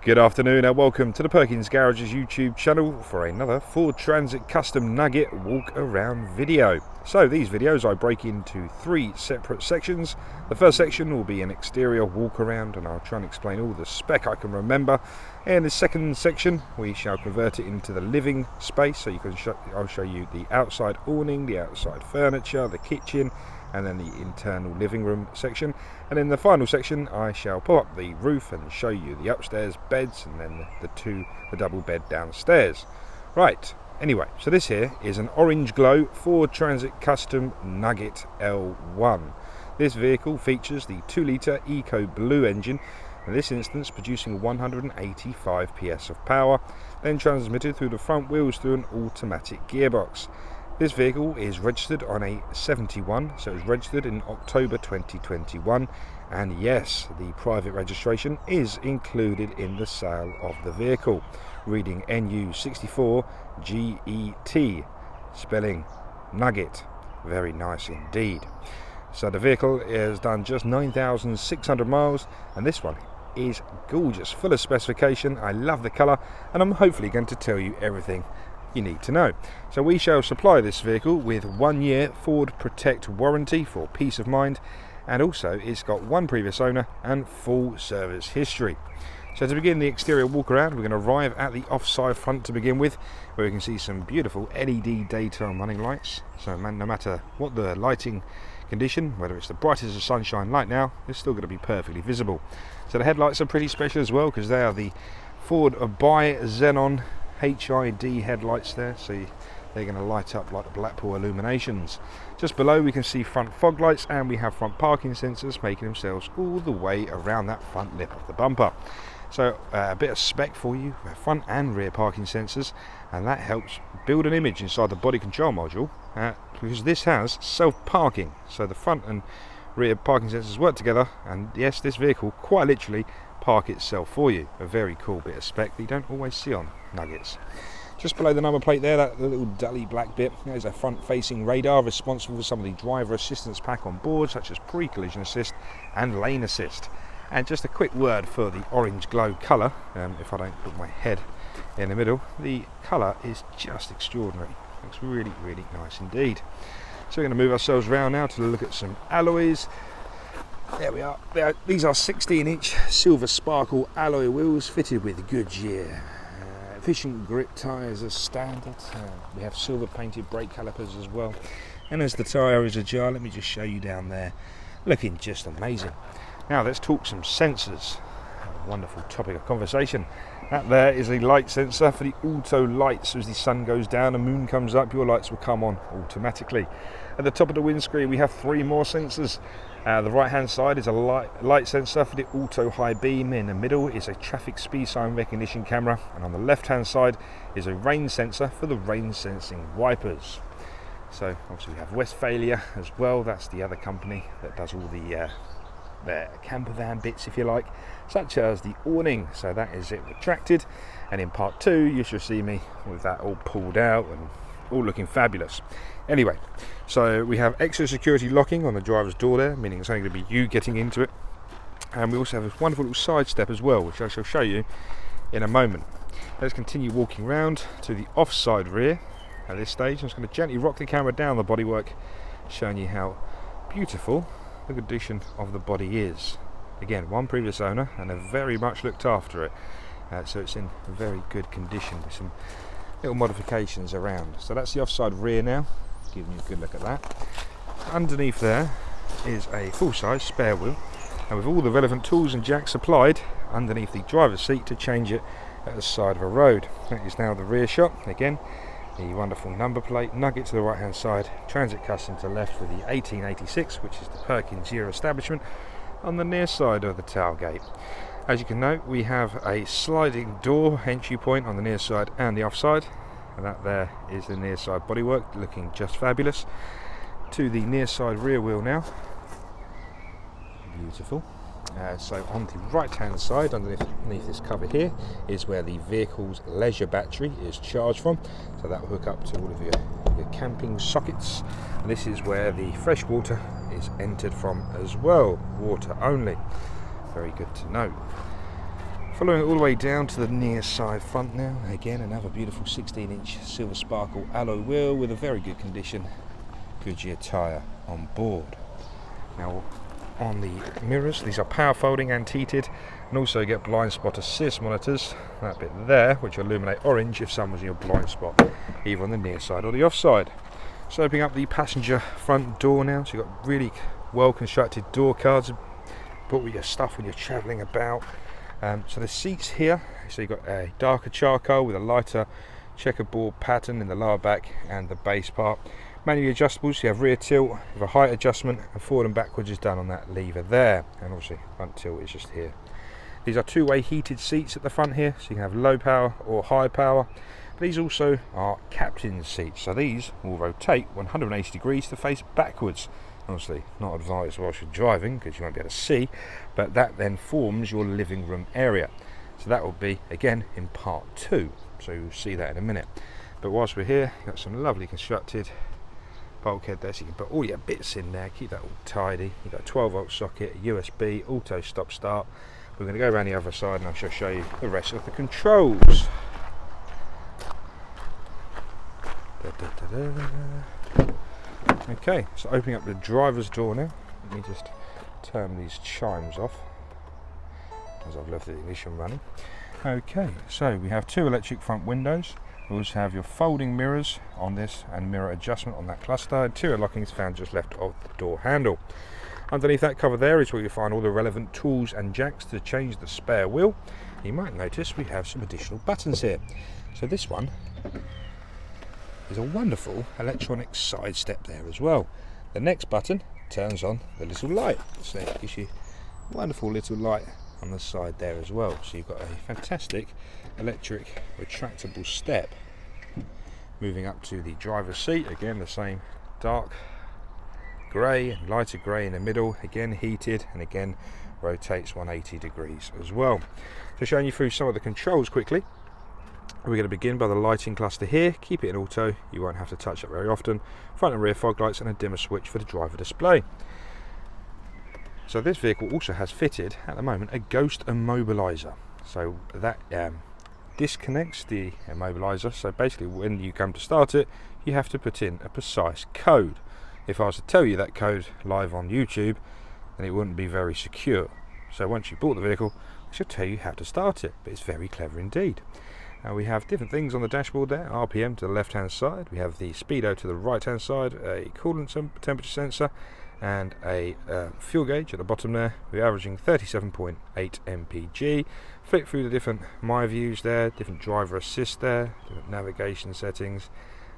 Good afternoon and welcome to the Perkins Garages YouTube channel for another Ford Transit Custom Nugget walk around video. So these videos I break into three separate sections. The first section will be an exterior walk around and I'll try and explain all the spec I can remember. In the second section we shall convert it into the living space, so I'll show you the outside awning, the outside furniture, the kitchen, and then the internal living room section. And in the final section I shall pull up the roof and show you the upstairs beds and then the double bed downstairs. Right, anyway, so this here is an orange glow Ford Transit Custom Nugget L1. This vehicle features the 2-litre Eco Blue engine, in this instance producing 185 PS of power, then transmitted through the front wheels through an automatic gearbox. This vehicle is registered on a 71, so it's registered in October 2021, and yes, the private registration is included in the sale of the vehicle, reading NU64GET, spelling Nugget. Very nice indeed. So the vehicle has done just 9,600 miles, and this one is gorgeous, full of specification. I love the colour, and I'm hopefully going to tell you everything you need to know. So we shall supply this vehicle with 1 year Ford Protect warranty for peace of mind, and also it's got one previous owner and full service history. So to begin the exterior walk around, we're going to arrive at the offside front to begin with, where we can see some beautiful LED daytime running lights. So no matter what the lighting condition, whether it's the brightest of sunshine like now, it's still going to be perfectly visible. So the headlights are pretty special as well, because they are the Ford Bi-Xenon HID headlights there, so they're going to light up like the Blackpool illuminations. Just below we can see front fog lights, and we have front parking sensors making themselves all the way around that front lip of the bumper. So a bit of spec for you, front and rear parking sensors, and that helps build an image inside the body control module, because this has self-parking, so the front and rear parking sensors work together, and yes, this vehicle quite literally park itself for you. A very cool bit of spec that you don't always see on Nuggets. Just below the number plate there, that little dully black bit, there's a front facing radar responsible for some of the driver assistance pack on board, such as pre-collision assist and lane assist. And just a quick word for the orange glow colour, if I don't put my head in the middle, the colour is just extraordinary. Looks really, really nice indeed. So we're going to move ourselves around now to look at some alloys. There we are. These are 16-inch silver sparkle alloy wheels fitted with Goodyear. Efficient grip tyres as standard. We have silver painted brake calipers as well. And as the tyre is ajar, let me just show you down there. Looking just amazing. Now let's talk some sensors. A wonderful topic of conversation. That there is a light sensor for the auto lights. As the sun goes down and moon comes up, your lights will come on automatically. At the top of the windscreen we have three more sensors. The right hand side is a light sensor for the auto high beam. In the middle is a traffic speed sign recognition camera, and on the left hand side is a rain sensor for the rain sensing wipers. So obviously we have Westphalia as well. That's the other company that does all the camper van bits, if you like, such as the awning. So that is it retracted, and in part 2 you shall see me with that all pulled out and all looking fabulous. Anyway, so we have extra security locking on the driver's door there, meaning it's only going to be you getting into it. And we also have a wonderful little side step as well, which I shall show you in a moment. Let's continue walking round to the offside rear. At this stage I'm just going to gently rock the camera down the bodywork, showing you how beautiful the condition of the body is. Again, one previous owner, and they've very much looked after it, so it's in very good condition with some little modifications around. So that's the offside rear now, giving you a good look at that. Underneath there is a full-size spare wheel, and with all the relevant tools and jacks supplied underneath the driver's seat to change it at the side of a road. That is now the rear shot. Again, the wonderful number plate, Nugget to the right hand side, Transit Custom to the left with the 1886, which is the Perkins year establishment, on the near side of the tailgate. As you can note, we have a sliding door entry point on the near side and the offside, and that there is the near side bodywork, looking just fabulous. To the near side rear wheel now, beautiful. So on the right hand side, underneath this cover here, is where the vehicle's leisure battery is charged from, so that will hook up to all of your camping sockets. And this is where the fresh water is entered from as well, water only. Very good to know. Following it all the way down to the near side front now. Again, another beautiful 16-inch silver sparkle alloy wheel with a very good condition Goodyear tyre on board. Now on the mirrors, these are power folding and heated, and also get blind spot assist monitors, that bit there, which will illuminate orange if someone's in your blind spot, either on the near side or the off side. So opening up the passenger front door now, so you've got really well constructed door cards, put all your stuff when you're travelling about. So the seats here, so you've got a darker charcoal with a lighter checkerboard pattern in the lower back and the base part. Manually adjustables, you have rear tilt with a height adjustment, and forward and backwards is done on that lever there, and obviously front tilt is just here. These are two-way heated seats at the front here, so you can have low power or high power. But these also are captain's seats, so these will rotate 180 degrees to face backwards. Obviously not advised whilst you're driving because you won't be able to see, but that then forms your living room area. So that will be again in part 2, so you'll see that in a minute. But whilst we're here, you've got some lovely constructed bulkhead there, so you can put all your bits in there, keep that all tidy. You've got a 12-volt socket, a USB, auto stop start. We're going to go around the other side and I shall show you the rest of the controls. Okay, so opening up the driver's door now. Let me just turn these chimes off as I've left the ignition running. Okay, so we have 2 electric front windows. We also have your folding mirrors on this and mirror adjustment on that cluster. Interior locking is found just left of the door handle. Underneath that cover there is where you find all the relevant tools and jacks to change the spare wheel. You might notice we have some additional buttons here. So this one is a wonderful electronic side step there as well. The next button turns on the little light, so it gives you a wonderful little light on the side there as well. So you've got a fantastic electric retractable step. Moving up to the driver's seat, again the same dark grey and lighter grey in the middle, again heated, and again rotates 180 degrees as well. So showing you through some of the controls quickly. We're going to begin by the lighting cluster here. Keep it in auto, you won't have to touch it very often. Front and rear fog lights and a dimmer switch for the driver display. So this vehicle also has fitted at the moment a ghost immobiliser. So that disconnects the immobiliser. So basically when you come to start it, you have to put in a precise code. If I was to tell you that code live on YouTube, then it wouldn't be very secure. So once you bought the vehicle, I shall tell you how to start it, but it's very clever indeed. We have different things on the dashboard there. RPM to the left hand side, we have the speedo to the right hand side, a coolant temperature sensor, and a fuel gauge at the bottom there. We're averaging 37.8 mpg. Flick through the different my views there, different driver assist there, different navigation settings,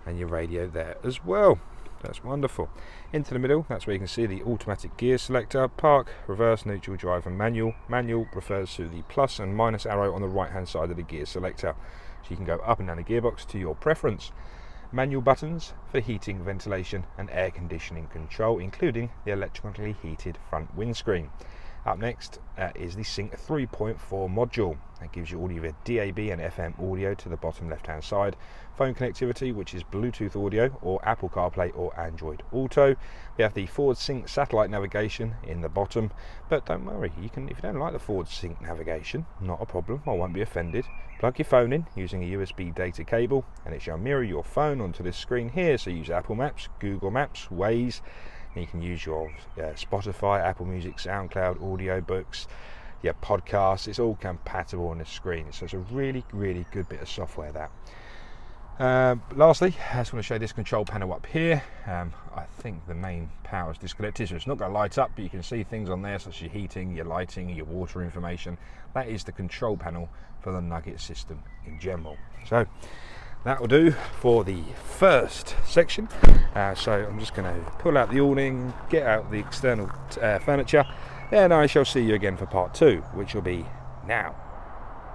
and your radio there as well. That's wonderful. Into the middle, that's where you can see the automatic gear selector, park, reverse, neutral, drive and manual. Manual refers to the plus and minus arrow on the right hand side of the gear selector. So you can go up and down the gearbox to your preference. Manual buttons for heating, ventilation and air conditioning control, including the electronically heated front windscreen. Up next is the Sync 3.4 module. That gives you all of your DAB and FM audio to the bottom left hand side. Phone connectivity, which is Bluetooth audio or Apple CarPlay or Android Auto. We have the forward sync satellite navigation in the bottom, but don't worry, you can, if you don't like the forward sync navigation, not a problem, I won't be offended. Plug your phone in using a USB data cable and it shall mirror your phone onto this screen here. So use Apple Maps, Google Maps, Waze. You can use your Spotify, Apple Music, SoundCloud, audiobooks, your podcasts. It's all compatible on this screen. So it's a really, really good bit of software that. Lastly, I just want to show this control panel up here. I think the main power is disconnected, so it's not going to light up, but you can see things on there such as your heating, your lighting, your water information. That is the control panel for the Nugget system in general. So that will do for the first section. So I'm just going to pull out the awning, get out the external furniture, and I shall see you again for part 2, which will be now.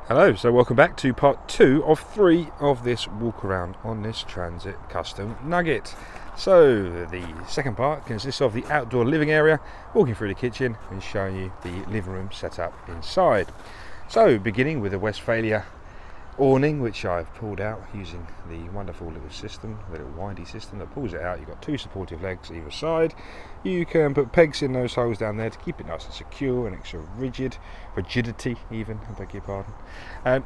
Hello, so welcome back to part 2 of 3 of this walk around on this Transit Custom Nugget. So the second part consists of the outdoor living area, walking through the kitchen and showing you the living room setup inside. So beginning with the Westphalia awning, which I've pulled out using the wonderful little system, the little windy system that pulls it out. You've got two supportive legs either side. You can put pegs in those holes down there to keep it nice and secure and extra rigidity even, I beg your pardon.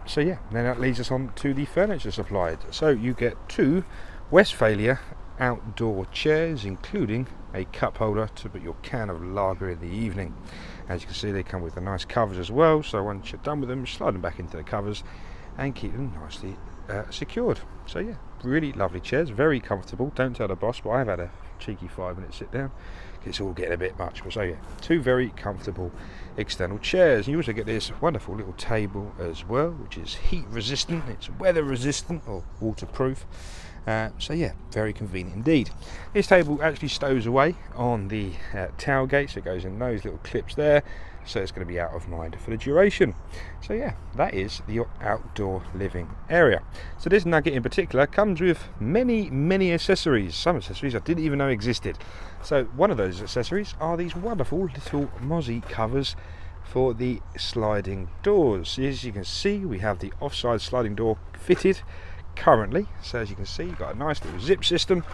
So yeah, then that leads us on to the furniture supplied. So you get two Westphalia outdoor chairs, including a cup holder to put your can of lager in the evening. As you can see, they come with the nice covers as well, so once you're done with them, slide them back into the covers and keep them nicely secured. So yeah, really lovely chairs, very comfortable. Don't tell the boss, but I've had a cheeky 5-minute sit down. It's all getting a bit much, but so yeah, two very comfortable external chairs. You also get this wonderful little table as well, which is heat resistant, it's weather resistant or waterproof. So yeah, very convenient indeed. This table actually stows away on the tailgate, so it goes in those little clips there, so it's going to be out of mind for the duration. So yeah, that is your outdoor living area. So this Nugget in particular comes with many accessories, some accessories I didn't even know existed. So one of those accessories are these wonderful little mozzie covers for the sliding doors. As you can see, we have the offside sliding door fitted currently, so as you can see, you've got a nice little zip system,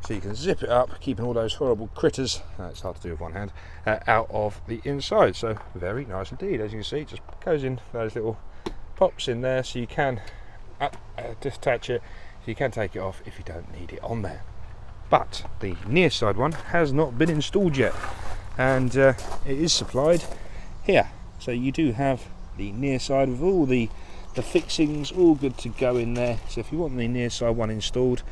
so you can zip it up, keeping all those horrible critters, it's hard to do with one hand, out of the inside. So very nice indeed. As you can see, it just goes in those little pops in there, so you can detach it, so you can take it off if you don't need it on there. But the near side one has not been installed yet, and it is supplied here. So you do have the near side with all the fixings all good to go in there. So if you want the near side one installed,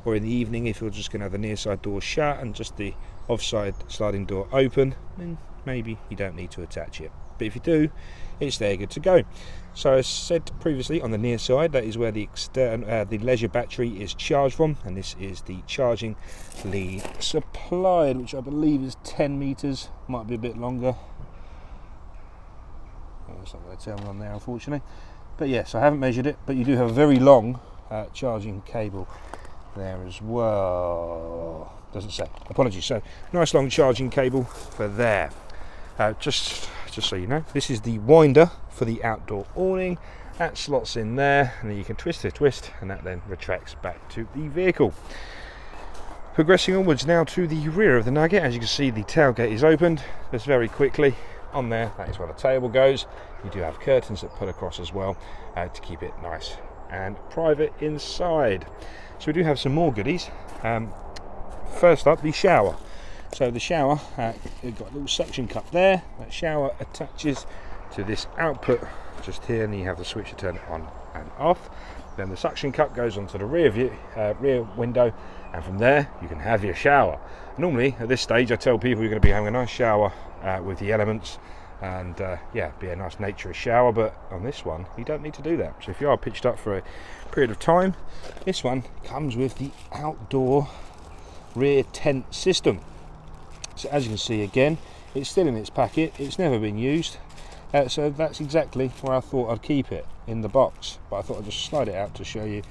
or in the evening if you're just going to have the near side door shut and just the offside sliding door open, then maybe you don't need to attach it. But if you do, it's there, good to go. So as said previously, on the near side, that is where the leisure battery is charged from, and this is the charging lead supplied, which I believe is 10 meters, might be a bit longer. That's not going to tell me on there, unfortunately. But yes, I haven't measured it, but you do have a very long charging cable there as well. Doesn't say. Apologies. So nice long charging cable for there. Just so you know, this is the winder for the outdoor awning. That slots in there, and then you can twist, and that then retracts back to the vehicle. Progressing onwards now to the rear of the Nugget. As you can see, the tailgate is opened just very quickly. On there, that is where the table goes. You do have curtains that put across as well to keep it nice and private inside. So we do have some more goodies. First up, the shower. So the shower, you've got a little suction cup there. That shower attaches to this output just here, and you have the switch to turn it on and off. Then the suction cup goes onto the rear window, and from there you can have your shower. Normally at this stage I tell people you're going to be having a nice shower with the elements, and yeah, be a nice naturist shower, but on this one you don't need to do that. So if you are pitched up for a period of time, this one comes with the outdoor rear tent system. So as you can see, again, it's still in its packet, it's never been used, so that's exactly where I thought I'd keep it, in the box. But I thought I'd just slide it out to show you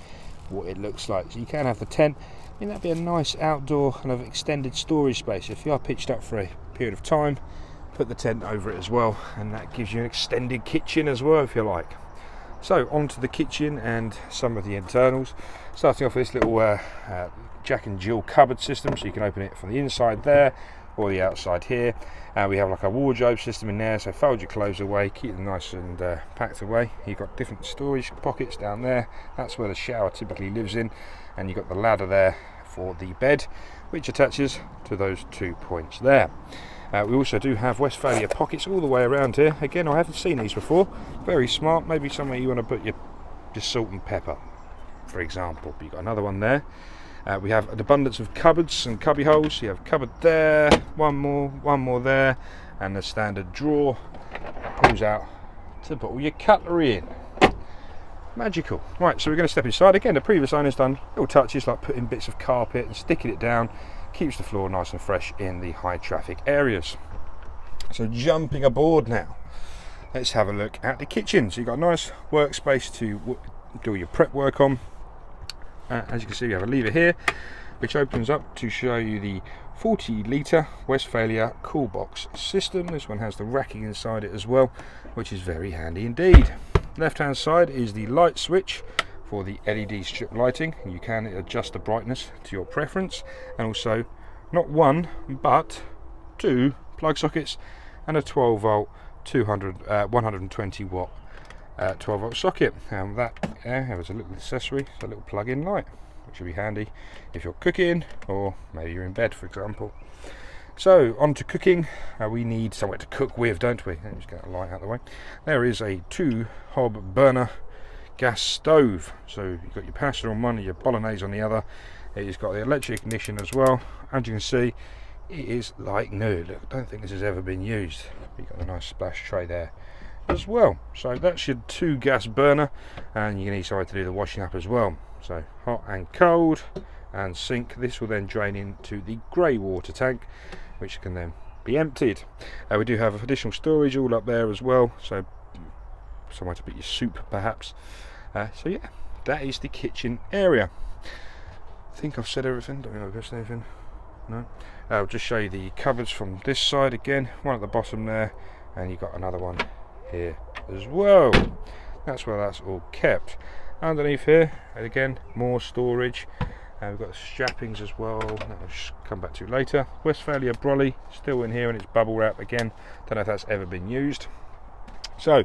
what it looks like. So you can have the tent. I mean, that'd be a nice outdoor kind of extended storage space. If you are pitched up for a period of time, put the tent over it as well, and that gives you an extended kitchen as well if you like. So onto the kitchen and some of the internals, starting off with this little Jack and Jill cupboard system, so you can open it from the inside there or the outside here. We have like a wardrobe system in there, so fold your clothes away, keep them nice and packed away. You've got different storage pockets down there, that's where the shower typically lives in, and you've got the ladder there for the bed, which attaches to those 2 points there. We also do have Westphalia pockets all the way around here. Again, I haven't seen these before. Very smart. Maybe somewhere you want to put your salt and pepper, for example. But you've got another one there. We have an abundance of cupboards and cubby holes. You have a cupboard there, one more there, and the standard drawer that pulls out to put all your cutlery in. Magical. Right, so we're going to step inside. Again, the previous owner's done little touches like putting bits of carpet and sticking it down. Keeps the floor nice and fresh in the high traffic areas. So jumping aboard now, let's have a look at the kitchen. So you've got a nice workspace to do your prep work on. As you can see, we have a lever here which opens up to show you the 40 litre Westphalia cool box system. This one has the racking inside it as well, which is very handy indeed. Left hand side is the light switch for the LED strip lighting. You can adjust the brightness to your preference, and also not one but two plug sockets and a 12 volt 120 watt 12 volt socket. And that has a little accessory, a little plug-in light, which will be handy if you're cooking or maybe you're in bed, for example. So on to cooking. We need somewhere to cook with, don't we? Let me just get that light out of the way. There is a 2-hob burner gas stove. So you've got your pasta on one and your bolognese on the other. It's got the electric ignition as well. As you can see, it is like new. Look, I don't think this has ever been used. You've got a nice splash tray there as well. So that's your 2 gas burner, and you need somewhere to do the washing up as well. So hot and cold and sink. This will then drain into the grey water tank, which can then be emptied. We do have additional storage all up there as well, so somewhere to put your soup perhaps. So yeah, that is the kitchen area. I think I've said everything. Don't think I've missed anything. No. I'll just show you the cupboards from this side again. One at the bottom there, and you've got another one here as well. That's where that's all kept. Underneath here, and again, more storage. We've got the strappings as well, that I'll just come back to later. Westphalia brolly still in here, and it's bubble wrap again. Don't know if that's ever been used. So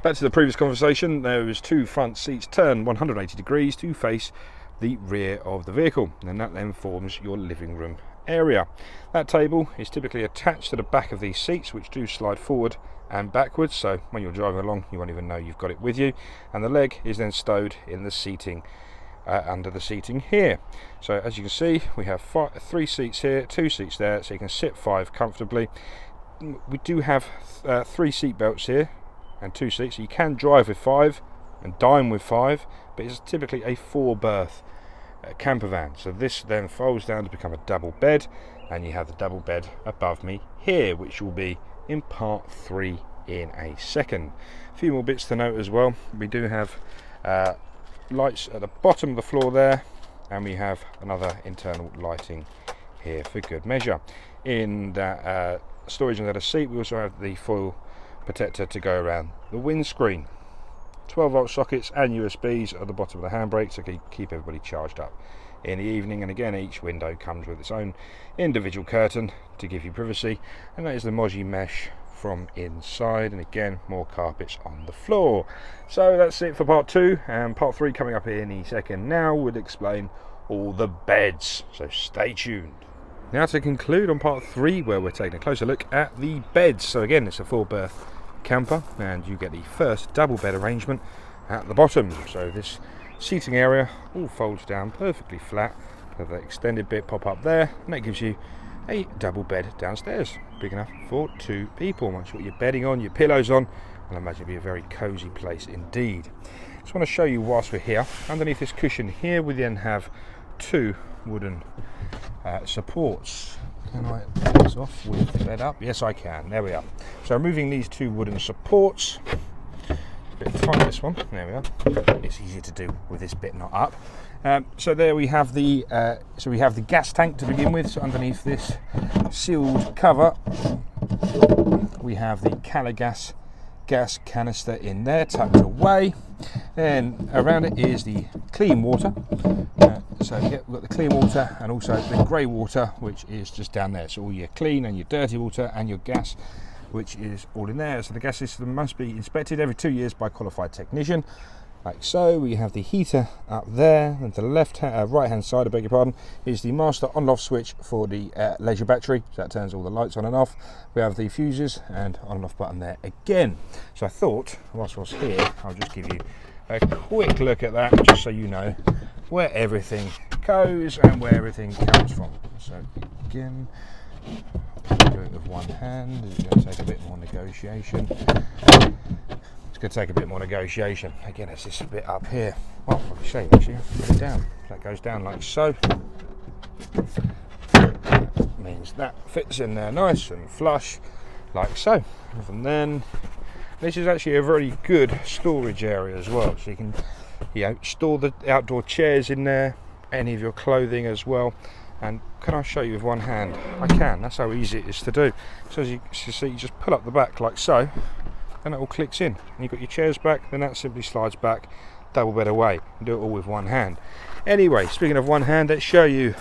back to the previous conversation. There was 2 front seats turned 180 degrees to face the rear of the vehicle, and that then forms your living room area. That table is typically attached to the back of these seats, which do slide forward and backwards, so when you're driving along you won't even know you've got it with you, and the leg is then stowed in the seating under the seating here. So as you can see, we have 3 seats here, 2 seats there, so you can sit 5 comfortably. We do have 3 seat belts here and 2 seats, so you can drive with 5 and dine with 5, but it's typically a 4-berth camper van. So this then folds down to become a double bed, and you have the double bed above me here, which will be in part 3 in a second. A few more bits to note as well. We do have lights at the bottom of the floor there, and we have another internal lighting here for good measure. In that storage under the seat, we also have the foil protector to go around the windscreen. 12 volt sockets and USBs at the bottom of the handbrake to keep everybody charged up in the evening. And again, each window comes with its own individual curtain to give you privacy, and that is the Moji mesh from inside, and again more carpets on the floor. So that's it for part 2, and part 3 coming up in a second. Now we'll explain all the beds, so stay tuned. Now to conclude on part 3, where we're taking a closer look at the beds. So again, it's a 4-berth camper, and you get the first double bed arrangement at the bottom. So this seating area all folds down perfectly flat, with the extended bit pop up there, and that gives you a double bed downstairs, big enough for 2 people. Once you put your bedding on, your pillows on, and I imagine it'll be a very cosy place indeed. Just want to show you whilst we're here, underneath this cushion here we then have 2 wooden supports. Can I take this off with the bed up? Yes, I can. There we are. So removing these 2 wooden supports, a bit tight this one. There we are. It's easier to do with this bit not up. So there we have the gas tank to begin with. So underneath this sealed cover, we have the Calagas gas canister in there, tucked away. Then around it is the clean water. So yeah, we've got the clean water and also the grey water, which is just down there. So all your clean and your dirty water and your gas, which is all in there. So the gas system must be inspected every 2 years by a qualified technician, like so. We have the heater up there, and to the right hand side, I beg your pardon, is the master on-off switch for the leisure battery, so that turns all the lights on and off. We have the fuses and on and off button there again. So I thought, whilst I was here, I'll just give you a quick look at that, just so you know where everything goes and where everything comes from. So again, do it with one hand. It's going to take a bit more negotiation. It's going to take a bit more negotiation. Again, it's this bit up here. Well, I'll show you actually. Put it down. That goes down like so. Means that fits in there nice and flush, like so. And then this is actually a very good storage area as well. So you can, store the outdoor chairs in there, any of your clothing as well. And can I show you with one hand? I can. That's how easy it is to do. So as you see, you just pull up the back like so, and that all clicks in. And you've got your chairs back, then that simply slides back double bed away. And do it all with one hand. Anyway, speaking of one hand, let's show you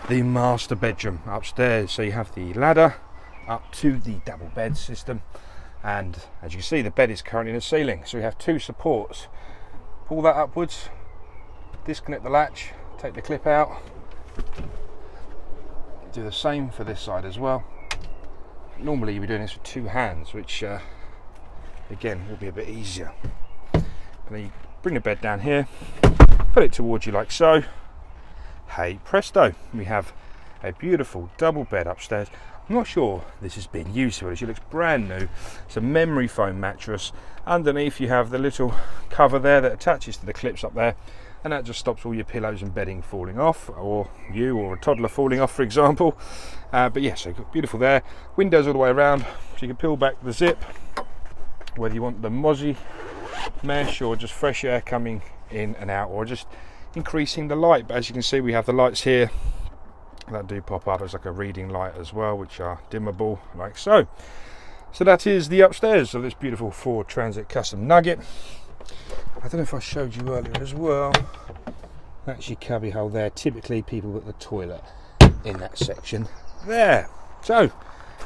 the master bedroom upstairs. So you have the ladder up to the double bed system, and as you can see, the bed is currently in the ceiling, so we have two supports. Pull that upwards, disconnect the latch, take the clip out, do the same for this side as well. Normally you'll be doing this with two hands, which again will be a bit easier. And then you bring the bed down here, put it towards you like so. Hey presto, we have a beautiful double bed upstairs. I'm not sure this has been used for it. It looks brand new. It's a memory foam mattress. Underneath you have the little cover there that attaches to the clips up there, and that just stops all your pillows and bedding falling off, or you or a toddler falling off, for example. But yeah, so beautiful there. Windows all the way around, so you can peel back the zip, whether you want the mozzie mesh or just fresh air coming in and out, or just increasing the light. But as you can see, we have the lights here that do pop up as like a reading light as well, which are dimmable like so. So that is the upstairs of this beautiful Ford Transit Custom Nugget. I don't know if I showed you earlier as well, that's your cubby hole there. Typically people put the toilet in that section there. So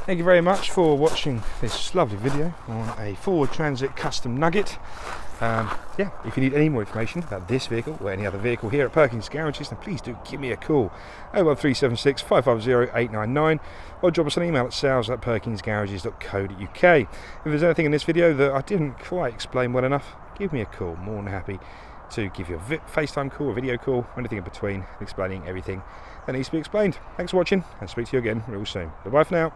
thank you very much for watching this lovely video on a Ford Transit Custom Nugget. Yeah, if you need any more information about this vehicle or any other vehicle here at Perkins Garages, then please do give me a call, 01376 550 899, or drop us an email at sales@perkinsgarages.co.uk. If there's anything in this video that I didn't quite explain well enough, give me a call. More than happy to give you a FaceTime call, a video call, or anything in between, explaining everything that needs to be explained. Thanks for watching, and speak to you again real soon. Bye bye for now.